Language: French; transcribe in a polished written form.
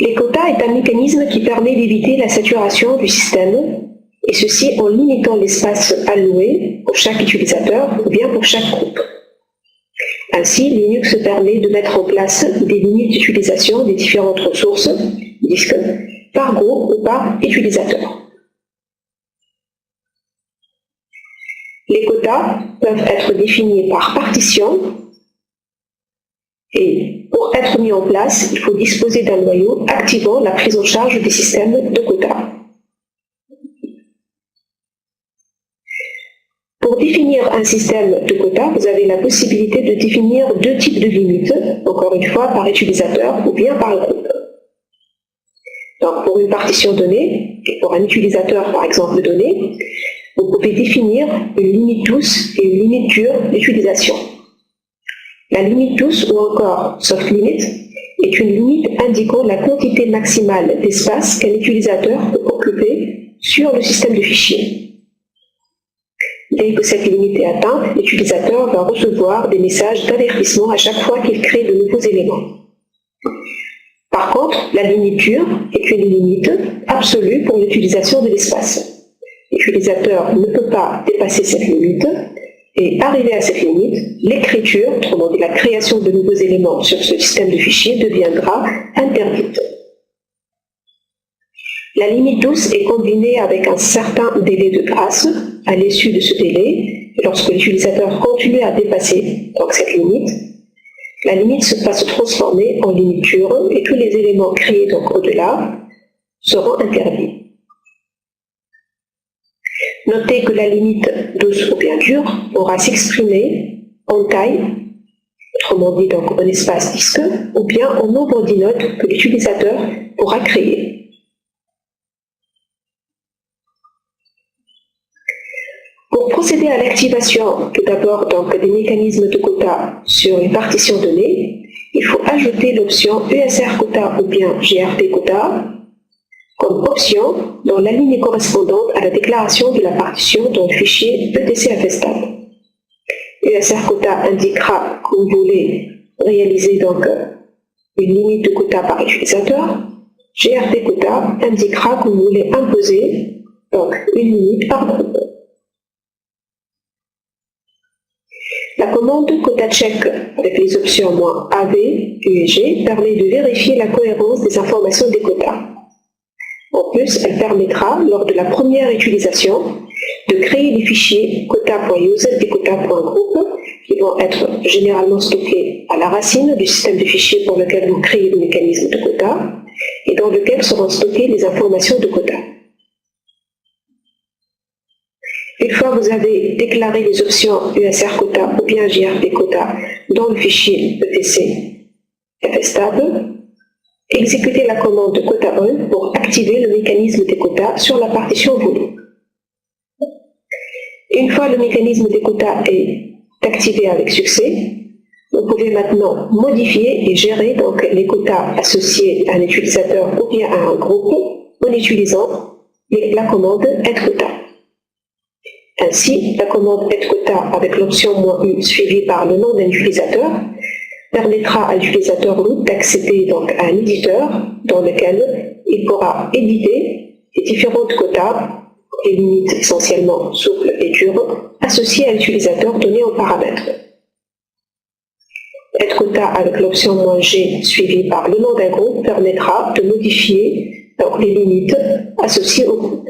Les quotas est un mécanisme qui permet d'éviter la saturation du système, et ceci en limitant l'espace alloué pour chaque utilisateur ou bien pour chaque groupe. Ainsi, Linux permet de mettre en place des limites d'utilisation des différentes ressources, disques, par groupe ou par utilisateur. Les quotas peuvent être définis par partition, et pour être mis en place, il faut disposer d'un noyau activant la prise en charge des systèmes de quotas. Pour définir un système de quotas, vous avez la possibilité de définir deux types de limites, encore une fois par utilisateur ou bien par groupe. Donc pour une partition donnée, et pour un utilisateur par exemple donné, vous pouvez définir une limite douce et une limite dure d'utilisation. La limite douce ou encore soft limit est une limite indiquant la quantité maximale d'espace qu'un utilisateur peut occuper sur le système de fichiers. Dès que cette limite est atteinte, l'utilisateur va recevoir des messages d'avertissement à chaque fois qu'il crée de nouveaux éléments. Par contre, la limite dure est une limite absolue pour l'utilisation de l'espace. L'utilisateur ne peut pas dépasser cette limite, et arrivé à cette limite, l'écriture, autrement dit la création de nouveaux éléments sur ce système de fichiers, deviendra interdite. La limite douce est combinée avec un certain délai de grâce. À l'issue de ce délai, lorsque l'utilisateur continue à dépasser donc cette limite, la limite va se transformer en limite dure et tous les éléments créés donc au-delà seront interdits. Notez que la limite douce ou bien dure pourra s'exprimer en taille, autrement dit donc en espace disque, ou bien en nombre d'inodes que l'utilisateur pourra créer. Pour procéder à l'activation tout d'abord donc des mécanismes de quota sur une partition donnée, il faut ajouter l'option ESR quota ou bien GRP quota comme option dans la ligne correspondante à la déclaration de la partition dans le fichier etc-fstab. ESR quota indiquera que vous voulez réaliser donc une limite de quota par utilisateur. GRP quota indiquera que vous voulez imposer donc une limite par groupe. La commande quota check avec les options -AV, U et G permet de vérifier la cohérence des informations des quotas. En plus, elle permettra, lors de la première utilisation, de créer des fichiers quota.use et quota.group qui vont être généralement stockés à la racine du système de fichiers pour lequel vous créez le mécanisme de quota et dans lequel seront stockées les informations de quota. Une fois que vous avez déclaré les options ESR quota ou bien GRP quota dans le fichier etc fstab, exécutez la commande quota on pour activer le mécanisme des quotas sur la partition voulue. Une fois le mécanisme des quotas est activé avec succès, vous pouvez maintenant modifier et gérer donc les quotas associés à un utilisateur ou bien à un groupe en utilisant la commande add-quota. Ainsi, la commande add-quota avec l'option -u suivie par le nom d'un utilisateur permettra à l'utilisateur root d'accéder donc à un éditeur dans lequel il pourra éditer les différentes quotas, les limites essentiellement souples et dures, associées à l'utilisateur donné en paramètres. Add-quota avec l'option -g suivie par le nom d'un groupe permettra de modifier donc les limites associées au groupe.